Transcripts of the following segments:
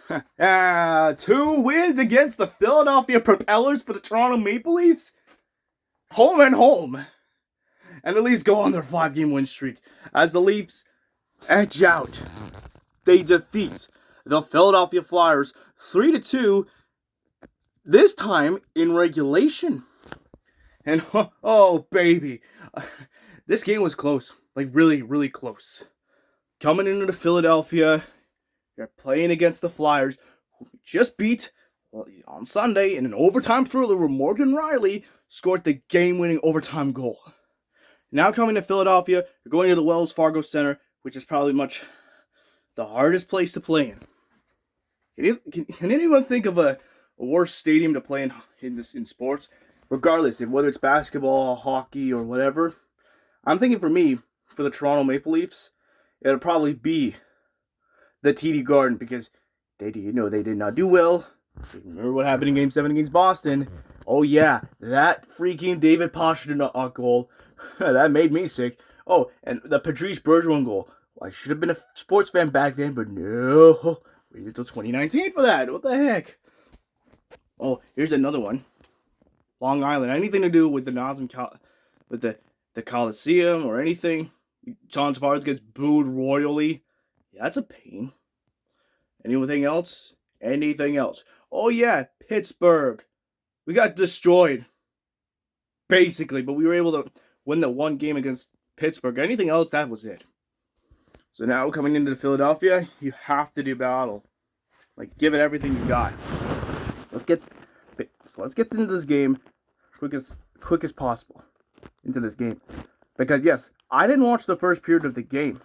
Two wins against the Philadelphia Propellers for the Toronto Maple Leafs. Home and home. And the Leafs go on their 5-game win streak as the Leafs edge out. They defeat the Philadelphia Flyers 3-2, this time in regulation. And oh baby, this game was close, like really, really close. Coming into Philadelphia, you're playing against the Flyers, who just beat on Sunday in an overtime thriller where Morgan Riley scored the game-winning overtime goal. Now coming to Philadelphia, you're going to the Wells Fargo Center, which is probably much the hardest place to play in. Can anyone think of a worse stadium to play in sports? Regardless of whether it's basketball, hockey, or whatever. I'm thinking for me, for the Toronto Maple Leafs, it'll probably be the TD Garden because they did not do well. Remember what happened in Game 7 against Boston? Oh yeah, that freaking David Pastrnak goal, that made me sick. Oh, and the Patrice Bergeron goal. Well, I should have been a sports fan back then, but no. Waited until 2019 for that. What the heck? Oh, here's another one. Long Island. Anything to do with the with the Coliseum or anything. John Tavares gets booed royally. Yeah, that's a pain. Anything else? Anything else? Oh yeah, Pittsburgh. We got destroyed. Basically, but we were able to win the one game against Pittsburgh. Anything else, that was it. So now coming into Philadelphia, you have to do battle. Like, give it everything you got. Let's get into this game quick as possible. Into this game. Because yes, I didn't watch the first period of the game.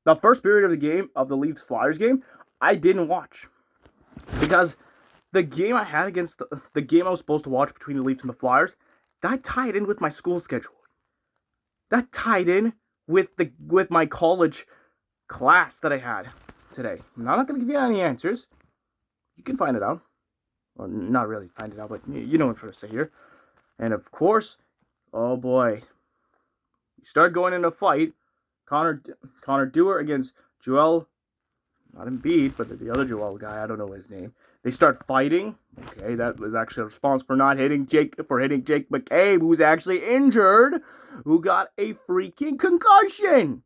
The first period of the game, of the Leafs-Flyers game, I didn't watch. Because the game I had against the game I was supposed to watch between the Leafs and the Flyers, that tied in with my school schedule. That tied in with my college class that I had today. I'm not going to give you any answers. You can find it out. Well, not really find it out, but you know what I'm trying to say here. And of course, oh boy, you start going in a fight. Connor Dewar against Joel, not Embiid, but the other Joel guy, I don't know his name. They start fighting. Okay, that was actually a response for hitting Jake McCabe, who's actually injured, who got a freaking concussion.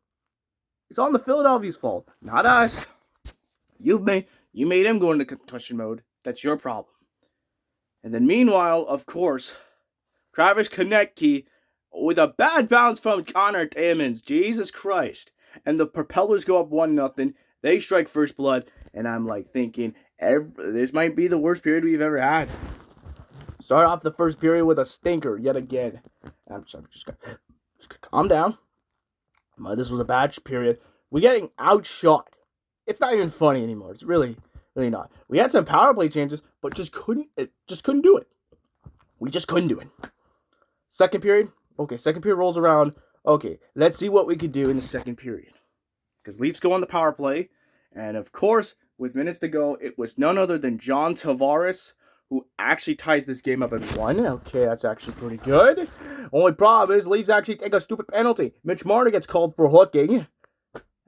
It's on the Philadelphia's fault, not us. You made him go into concussion mode. That's your problem. And then meanwhile, of course, Travis Konecny with a bad bounce from Connor Timmins. Jesus Christ. And the Propellers go up 1-0. They strike first blood. And I'm like thinking, this might be the worst period we've ever had. Start off the first period with a stinker yet again. I'm just gonna calm down. This was a bad period. We're getting outshot. It's not even funny anymore. It's really not. We had some power play changes, but just couldn't do it. We just couldn't do it. Second period. Okay, second period rolls around. Okay, let's see what we could do in the second period. Because Leafs go on the power play. And of course, with minutes to go, it was none other than John Tavares who actually ties this game up at 1. Okay, that's actually pretty good. Only problem is Leafs actually take a stupid penalty. Mitch Marner gets called for hooking.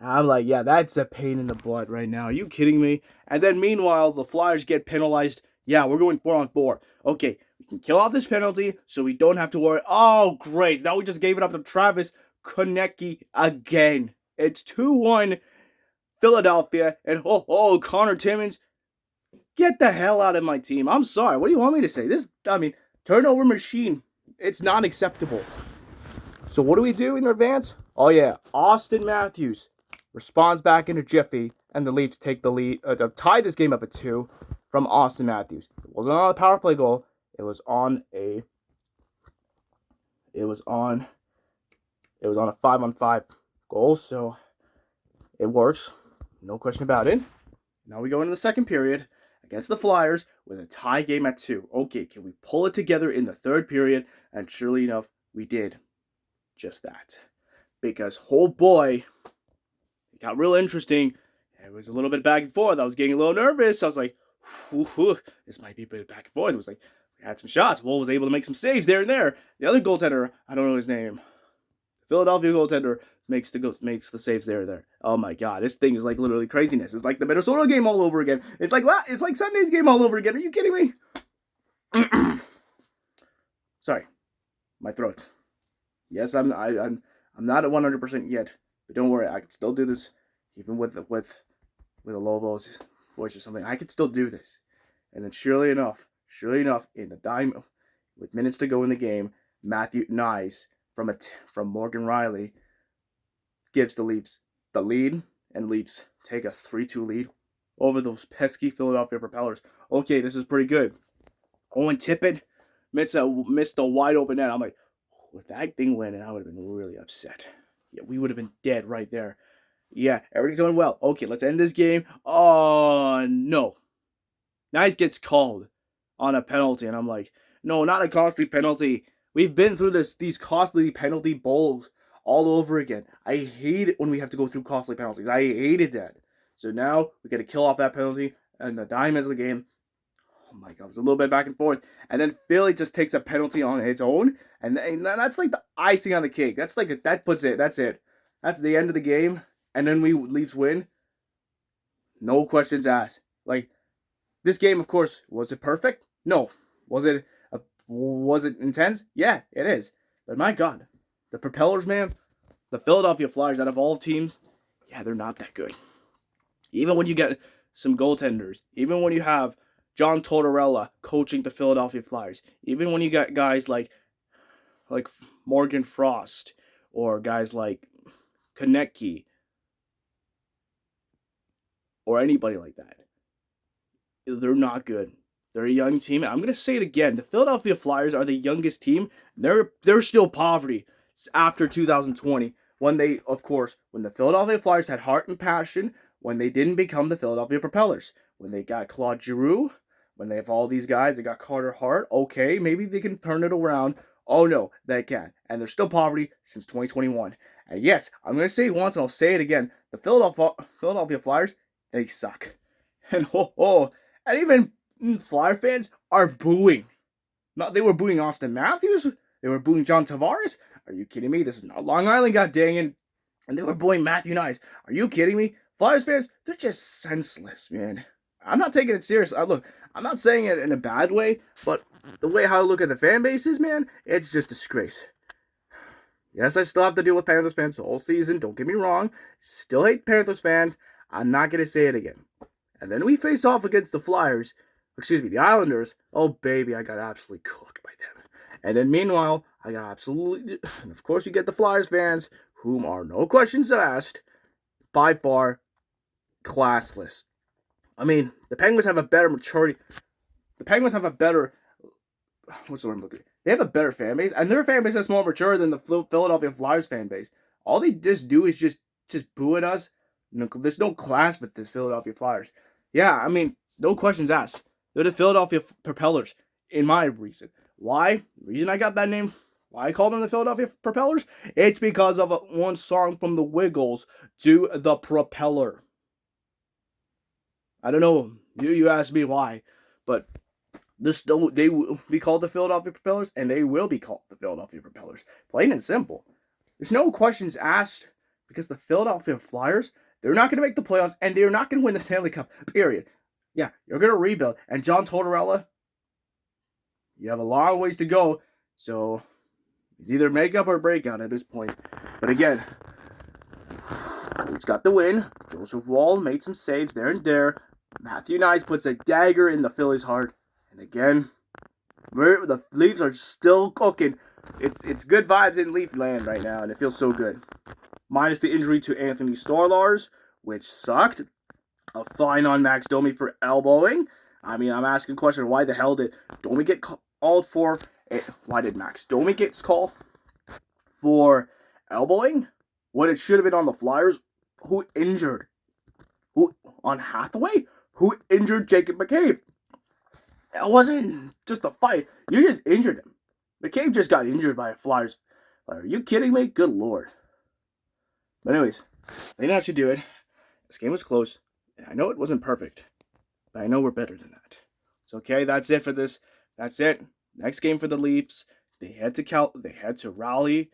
I'm like, yeah, that's a pain in the butt right now. Are you kidding me? And then meanwhile, the Flyers get penalized. Yeah, we're going 4-on-4. Okay, we can kill off this penalty so we don't have to worry. Oh, great. Now we just gave it up to Travis Konecny again. It's 2-1 Philadelphia. And Connor Timmins, get the hell out of my team. I'm sorry. What do you want me to say? Turnover machine. It's not acceptable. So what do we do in advance? Oh yeah, Austin Matthews responds back in a jiffy, and the Leafs take the lead, tie this game up at 2 from Austin Matthews. It wasn't on a power play goal. It was on a 5-on-5 goal, so it works. No question about it. Now we go into the second period against the Flyers with a tie game at 2. Okay, can we pull it together in the third period? And surely enough, we did just that. Because, oh boy, it got real interesting. It was a little bit back and forth. I was getting a little nervous. I was like, this might be a bit back and forth. It was like, we had some shots. Woll was able to make some saves there and there. The other goaltender, I don't know his name. Philadelphia goaltender makes the saves there. Oh my god, this thing is like literally craziness. It's like the Minnesota game all over again. It's like Sunday's game all over again. Are you kidding me? Sorry, my throat. Yes, I'm not at 100% yet, but don't worry, I can still do this, even with a low voice or something. I can still do this. And then surely enough, in the dime, with minutes to go in the game, Matthew Knies from Morgan Riley gives the Leafs the lead, and Leafs take a 3-2 lead over those pesky Philadelphia Propellers. Okay, this is pretty good. Owen Tippett missed a wide open net. I'm like, if that thing went in, I would have been really upset. Yeah, we would have been dead right there. Yeah, everything's going well. Okay, let's end this game. Oh, no. Nice gets called on a penalty, and I'm like, no, not a costly penalty. We've been through these costly penalty bowls all over again. I hate it when we have to go through costly penalties. I hated that. So now we got to kill off that penalty, and the dime is the game. Oh my god, it was a little bit back and forth. And then Philly just takes a penalty on its own. And that's like the icing on the cake. That's like, that puts it. That's it. That's the end of the game. And then we Leafs win. No questions asked. Like, this game, of course, was it perfect? No. Was it intense? Yeah, it is. But my god, the Propellers, man, the Philadelphia Flyers, out of all teams, yeah, they're not that good. Even when you get some goaltenders, even when you have John Tortorella coaching the Philadelphia Flyers, even when you got guys like Morgan Frost or guys like Konecki or anybody like that, they're not good. They're a young team. I'm going to say it again. The Philadelphia Flyers are the youngest team. They're still poverty after 2020 when the Philadelphia Flyers had heart and passion, when they didn't become the Philadelphia Propellers, when they got Claude Giroux, when they have all these guys, they got Carter Hart. Okay, maybe they can turn it around. Oh no, they can't. And they're still poverty since 2021. And yes, I'm going to say it once and I'll say it again. The Philadelphia Flyers, they suck. And and even Flyer fans are booing. They were booing Austin Matthews. They were booing John Tavares. Are you kidding me? This is not Long Island, god dang it. And they were booing Matthew Knies. Are you kidding me? Flyers fans, they're just senseless, man. I'm not taking it serious. Look, I'm not saying it in a bad way, but the way how I look at the fan bases, man, it's just a disgrace. Yes, I still have to deal with Panthers fans all season. Don't get me wrong. Still hate Panthers fans. I'm not going to say it again. And then we face off against the the Islanders. Oh, baby, I got absolutely cooked by them. And then meanwhile, I got absolutely, and of course you get the Flyers fans, whom are no questions asked, by far, classless. I mean, the Penguins have a better maturity. The Penguins have a better, what's the word I'm looking at? They have a better fan base, and their fan base is more mature than the Philadelphia Flyers fan base. All they just do is just boo at us. There's no class with this Philadelphia Flyers. Yeah, I mean, no questions asked. They're the Philadelphia Propellers, in my reason. Why? The reason I got that name, why I call them the Philadelphia Propellers, it's because of one song from the Wiggles, "To the Propeller." I don't know. You asked me why, but they will be called the Philadelphia Propellers, and they will be called the Philadelphia Propellers. Plain and simple. There's no questions asked because the Philadelphia Flyers, they're not going to make the playoffs, and they're not going to win the Stanley Cup, period. Yeah, you're going to rebuild. And John Tortorella, you have a long ways to go, so it's either make up or break out at this point. But again, he's got the win. Joseph Woll made some saves there and there. Matthew Knies puts a dagger in the Phillies' heart. And again, the Leafs are still cooking. It's good vibes in Leaf land right now, and it feels so good. Minus the injury to Anthony Stolarz, which sucked. A fine on Max Domi for elbowing. I mean, I'm asking a question, why the hell did Domi get called for? Why did Max Domi get called for elbowing when it should have been on the Flyers? Who injured? Who on Hathaway? Who injured Jacob McCabe? It wasn't just a fight. You just injured him. McCabe just got injured by a Flyers player. Are you kidding me? Good Lord. But anyways, I think that should do it. This game was close. I know it wasn't perfect, but I know we're better than that. It's okay. That's it for this. That's it. Next game for the Leafs. They head to Raleigh.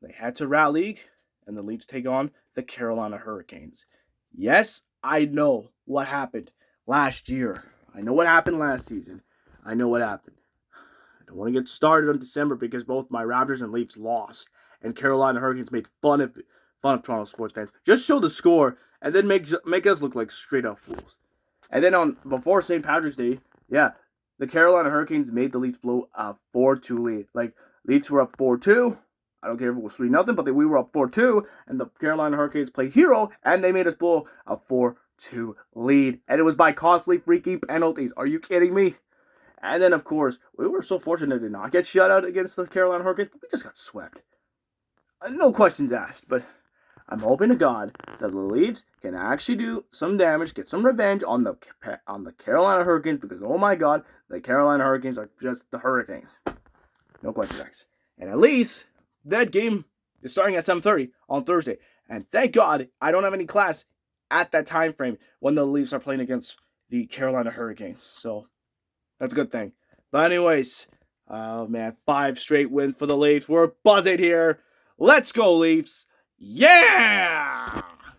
They head to Rat League, and the Leafs take on the Carolina Hurricanes. Yes, I know what happened last year. I know what happened last season. I know what happened. I don't want to get started on December because both my Raptors and Leafs lost, and Carolina Hurricanes made fun of Toronto sports fans. Just show the score, and then make us look like straight up fools. And then before St. Patrick's Day, yeah, the Carolina Hurricanes made the Leafs blow a 4-2 lead. Like, Leafs were up 4-2. I don't care if it was 3-0, but we were up 4-2, and the Carolina Hurricanes played hero, and they made us blow a 4-2 lead. And it was by costly freaking penalties. Are you kidding me? And then, of course, we were so fortunate to not get shut out against the Carolina Hurricanes, but we just got swept. No questions asked, but I'm hoping to God that the Leafs can actually do some damage, get some revenge on the Carolina Hurricanes, because, oh my God, the Carolina Hurricanes are just the Hurricanes. No questions asked. And at least that game is starting at 7:30 on Thursday. And thank God I don't have any class at that time frame when the Leafs are playing against the Carolina Hurricanes. So that's a good thing. But anyways, oh man, 5 straight wins for the Leafs. We're buzzing here. Let's go, Leafs. Yeah!